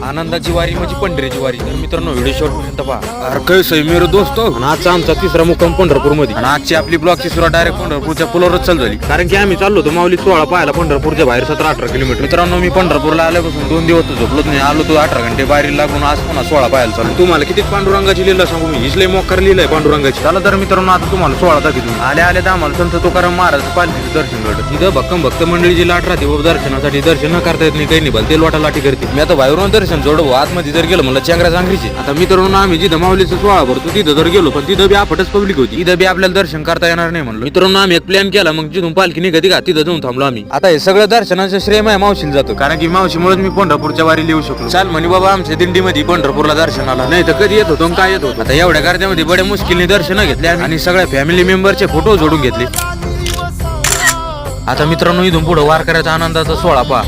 आनंदाची वारी म्हणजे पंढरीची वारी. तर मित्रांनो व्हिडिओ शेवटपर्यंत पहा. अरे कैसे मेरे दोस्तो. आणि आजचा आमचा तिसरा मुक्काम पंढरपूर मध्ये. आणि आजची आपली ब्लॉगची सुरुवात डायरेक्ट पंढरपूरच्या पुलावरच चालू झाली. कारण की आम्ही चाललो होतो माऊली 16 पाहायला पंढरपूरच्या बाहेर 17-18 किलोमीटर. मित्रांनो मी पंढरपूरला आल्यापासून 2 दिवस झोपलोच नाही. आलो तो 18 घंटे बाहेर लागून आज पुन्हा 16 पाहायला चालू. तुम्हाला किती पांडुरंगाची लीला सांगू मी. हिसले मोकार लिहिलंय पांडुरंगाची. चला तर मित्रांनो आता तुम्हाला 16 दाखवतो. आले तर आम्हाला संत तुकाराम महाराज पालखीचं दर्शन घडलं. इथं भक्कम भक्त मंडळीची लाट राहते व दर्शनासाठी दर्शन न करता येत नाही. काही नाही ते लोटालाटी करते. मी आता बाहेरून दर्शन जोडव आतमध्ये जर गेलो मला चेंगरा चांगरीचे. आता मित्रांनो आम्ही जिथं माऊलीचं 16 भरतो तिथं जर गेलो पण तिथं बी आपटच पब्लिक होती. इथं बी आपल्याला दर्शन करता येणार नाही म्हणलं. मित्रांनो आम्ही एक प्लॅन केला. मग जिथून पालखी निघते का तिथं जाऊन थांबलो आम्ही. आता हे सगळं दर्शनाचं श्रेय माझ्या मावशीला जातो. कारण की मावशीमुळेच मी पंढरपूरच्या वारी लिहू शकलो. चाल म्हणे बाबा आमच्या दिंडीमध्ये पंढरपूरला दर्शनाला. नाही तर कधी येत होतो काय येत होतो. आता एवढ्या गर्दीमध्ये बड्या मुश्किलने दर्शन घेतले आणि सगळ्या फॅमिली मेंबरचे फोटो जोडून घेतले. आता मित्रांनो इथून पुढे वारकऱ्याचा आनंदाचा 16 पहा.